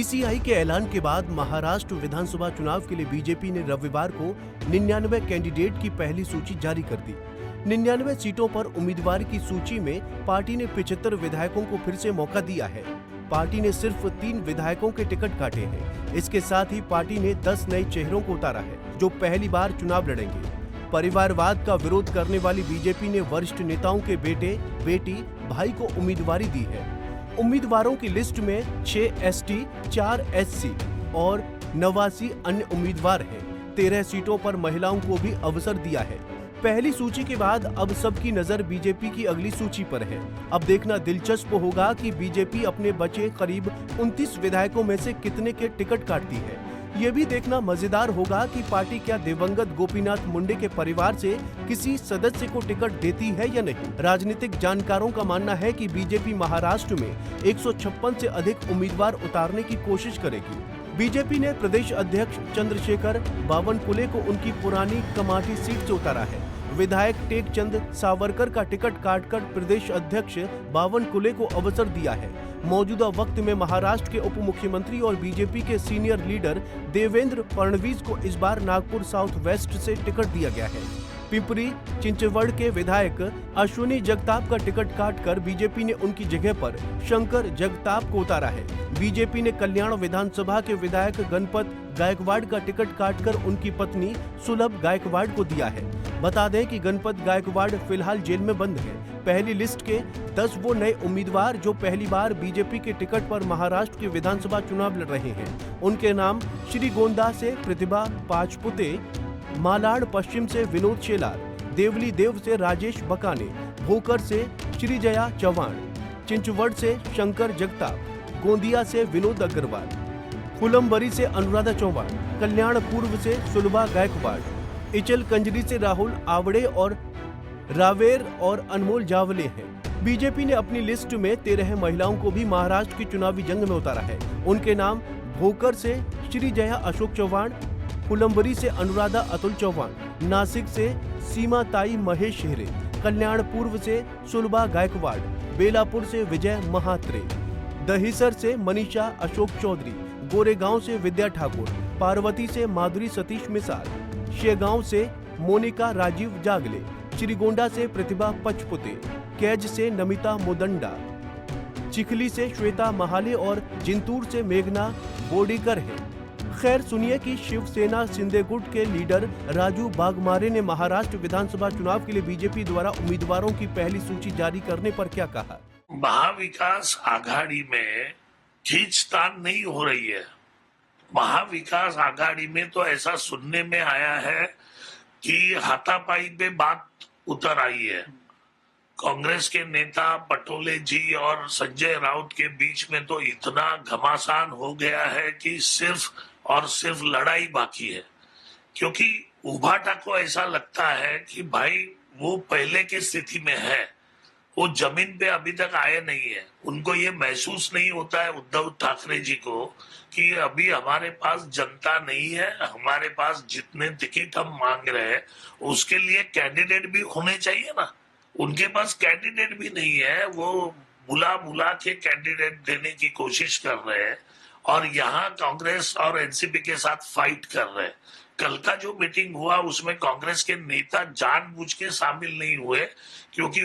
ECI के ऐलान के बाद महाराष्ट्र विधानसभा चुनाव के लिए बीजेपी ने रविवार को 99 कैंडिडेट की पहली सूची जारी कर दी। 99 सीटों पर उम्मीदवार की सूची में पार्टी ने 75 विधायकों को फिर से मौका दिया है। पार्टी ने सिर्फ 3 विधायकों के टिकट काटे हैं। इसके साथ ही पार्टी ने 10 नए चेहरों को उतारा है जो पहली बार चुनाव लड़ेंगे। परिवारवाद का विरोध करने वाली बीजेपी ने वरिष्ठ नेताओं के बेटे, बेटी, भाई को उम्मीदवारी दी है। उम्मीदवारों की लिस्ट में 6 एसटी, 4 एससी और 89 अन्य उम्मीदवार हैं। 13 सीटों पर महिलाओं को भी अवसर दिया है। पहली सूची के बाद अब सबकी नजर बीजेपी की अगली सूची पर है। अब देखना दिलचस्प होगा कि बीजेपी अपने बचे करीब 29 विधायकों में से कितने के टिकट काटती है। ये भी देखना मजेदार होगा कि पार्टी क्या दिवंगत गोपीनाथ मुंडे के परिवार से किसी सदस्य को टिकट देती है या नहीं। राजनीतिक जानकारों का मानना है कि बीजेपी महाराष्ट्र में 156 से अधिक उम्मीदवार उतारने की कोशिश करेगी। बीजेपी ने प्रदेश अध्यक्ष चंद्रशेखर बावनकुले को उनकी पुरानी कमाठी सीट से उतारा है। विधायक टेकचंद सावरकर का टिकट काटकर प्रदेश अध्यक्ष बावनकुले को अवसर दिया है। मौजूदा वक्त में महाराष्ट्र के उप मुख्यमंत्री और बीजेपी के सीनियर लीडर देवेंद्र फडणवीस को इस बार नागपुर साउथ वेस्ट से टिकट दिया गया है। पिंपरी चिंचवड़ के विधायक अश्विनी जगताप का टिकट काटकर बीजेपी ने उनकी जगह पर शंकर जगताप को उतारा है। बीजेपी ने कल्याण विधानसभा के विधायक गणपत गायकवाड़ का टिकट काटकर उनकी पत्नी सुलभ गायकवाड़ को दिया है। बता दें कि गणपत गायकवाड़ फिलहाल जेल में बंद है। पहली लिस्ट के 10 वो नए उम्मीदवार जो पहली बार बीजेपी के टिकट पर महाराष्ट्र के विधानसभा चुनाव लड़ रहे हैं। उनके नाम श्रीगोंदा से प्रतिभा पाचपुते, मालाड पश्चिम से विनोद शेलार, देवली देव से राजेश बकाने, भोकर से श्रीजया चौहान, चिंचवड़ से शंकर जगताप, गोंदिया से विनोद अग्रवाल, फुलंबरी से अनुराधा चौहान, कल्याण पूर्व से सुलभा गायकवाड़, इचल कंजरी से राहुल आवड़े और रावेर और अनमोल जावले हैं। बीजेपी ने अपनी लिस्ट में 13 महिलाओं को भी महाराष्ट्र की चुनावी जंग में उतारा है। उनके नाम भोकर से श्रीजया अशोक चौहान, फुलंबरी से अनुराधा अतुल चौहान, नासिक से सीमा ताई महेश शेहरे, कल्याण पूर्व से सुलभा गायकवाड़, बेलापुर से विजय महात्रे, दहिसर से मनीषा अशोक चौधरी, गोरेगांव से विद्या ठाकुर, पार्वती से माधुरी सतीश मिसाल, शेगांव से मोनिका राजीव जागले, श्रीगोंडा से प्रतिभा पचपुते, कैज से नमिता मोदंडा, चिखली से श्वेता महाले और जिंतूर से मेघना बोडीकर है। खैर सुनिए कि शिवसेना शिंदे गुट के लीडर राजू बागमारे ने महाराष्ट्र विधानसभा चुनाव के लिए बीजेपी द्वारा उम्मीदवारों की पहली सूची जारी करने पर क्या कहा। महाविकास आघाड़ी में खींचतान नहीं हो रही है। महाविकास आघाड़ी में तो ऐसा सुनने में आया है कि हाथापाई पे बात उतर आई है। कांग्रेस के नेता पटोले जी और संजय राउत के बीच में तो इतना घमासान हो गया है कि सिर्फ और सिर्फ लड़ाई बाकी है, क्योंकि उभाटा को ऐसा लगता है कि भाई वो पहले की स्थिति में है, वो जमीन पे अभी तक आए नहीं है। उनको ये महसूस नहीं होता है उद्धव ठाकरे जी को कि अभी हमारे पास जनता नहीं है, हमारे पास जितने टिकट हम मांग रहे हैं उसके लिए कैंडिडेट भी होने चाहिए ना। उनके पास कैंडिडेट भी नहीं है, वो बुला बुला के कैंडिडेट देने की कोशिश कर रहे हैं और यहाँ कांग्रेस और एनसीपी के साथ फाइट कर रहे हैं। कल का जो मीटिंग हुआ उसमें कांग्रेस के नेता जानबूझ के शामिल नहीं हुए क्योंकि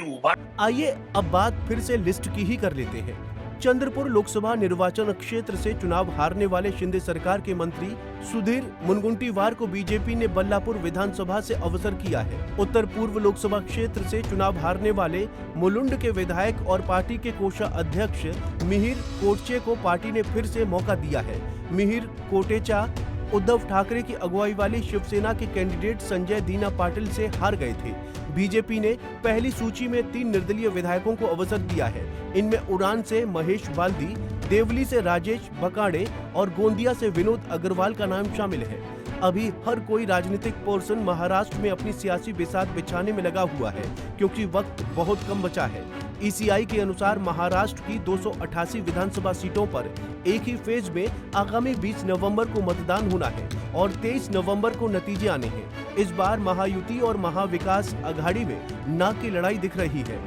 आइए अब बात फिर से लिस्ट की ही कर लेते हैं। चंद्रपुर लोकसभा निर्वाचन क्षेत्र से चुनाव हारने वाले शिंदे सरकार के मंत्री सुधीर मुनगंटीवार को बीजेपी ने बल्लापुर विधानसभा से अवसर किया है। उत्तर पूर्व लोकसभा क्षेत्र से चुनाव हारने वाले मुलुंड के विधायक और पार्टी के कोषाध्यक्ष मिहिर कोटचे को पार्टी ने फिर से मौका दिया है। मिहिर कोटेचा उद्धव ठाकरे की अगुवाई वाली शिवसेना के कैंडिडेट संजय दीना पाटिल से हार गए थे। बीजेपी ने पहली सूची में 3 निर्दलीय विधायकों को अवसर दिया है। इनमें उड़ान से महेश बाल्दी, देवली से राजेश बकाड़े और गोंदिया से विनोद अग्रवाल का नाम शामिल है। अभी हर कोई राजनीतिक पर्सन महाराष्ट्र में अपनी सियासी बिसात बिछाने में लगा हुआ है क्योंकि वक्त बहुत कम बचा है। ईसीआई के अनुसार महाराष्ट्र की 288 विधानसभा सीटों पर एक ही फेज में आगामी 20 नवंबर को मतदान होना है और 23 नवंबर को नतीजे आने हैं। इस बार महायुति और महाविकास आघाड़ी में नाक की लड़ाई दिख रही है।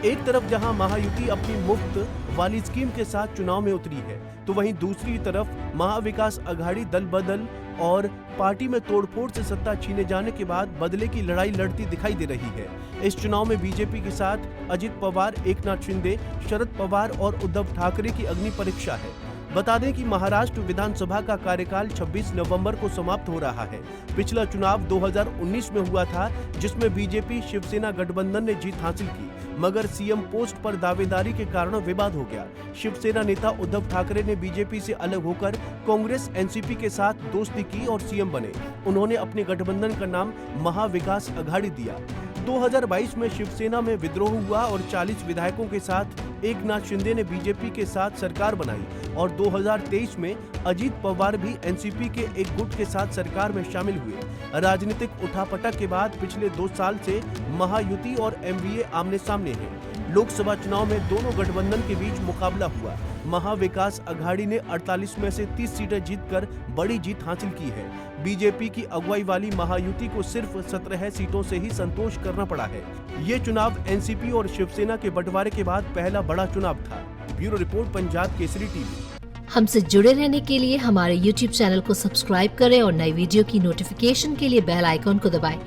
एक तरफ जहां महायुति अपनी मुफ्त वाली स्कीम के साथ चुनाव में उतरी है, तो वहीं दूसरी तरफ महाविकास अघाड़ी दल बदल और पार्टी में तोड़फोड़ से सत्ता छीने जाने के बाद बदले की लड़ाई लड़ती दिखाई दे रही है। इस चुनाव में बीजेपी के साथ अजित पवार, एकनाथ शिंदे, शरद पवार और उद्धव ठाकरे की अग्नि परीक्षा है। बता दें कि महाराष्ट्र विधानसभा का कार्यकाल 26 नवंबर को समाप्त हो रहा है। पिछला चुनाव 2019 में हुआ था, जिसमें बीजेपी शिवसेना गठबंधन ने जीत हासिल की, मगर सीएम पोस्ट पर दावेदारी के कारण विवाद हो गया। शिवसेना नेता उद्धव ठाकरे ने बीजेपी से अलग होकर कांग्रेस एनसीपी के साथ दोस्ती की और सीएम बने। उन्होंने अपने गठबंधन का नाम महाविकास अघाड़ी दिया। 2022 में शिवसेना में विद्रोह हुआ और 40 विधायकों के साथ एकनाथ शिंदे ने बीजेपी के साथ सरकार बनाई और 2023 में अजित पवार भी एनसीपी के एक गुट के साथ सरकार में शामिल हुए। राजनीतिक उठापटक के बाद पिछले 2 साल से महायुति और एमवीए आमने सामने हैं। लोकसभा चुनाव में दोनों गठबंधन के बीच मुकाबला हुआ। महाविकास अघाड़ी ने 48 में से 30 सीटें जीतकर बड़ी जीत हासिल की है। बीजेपी की अगुवाई वाली महायुति को सिर्फ 17 सीटों से ही संतोष करना पड़ा है। ये चुनाव एनसीपी और शिवसेना के बंटवारे के बाद पहला बड़ा चुनाव था। Bureau report, Punjab Kesari TV. हमसे जुड़े रहने के लिए हमारे YouTube चैनल को सब्सक्राइब करें और नई वीडियो की नोटिफिकेशन के लिए बेल आइकॉन को दबाएं।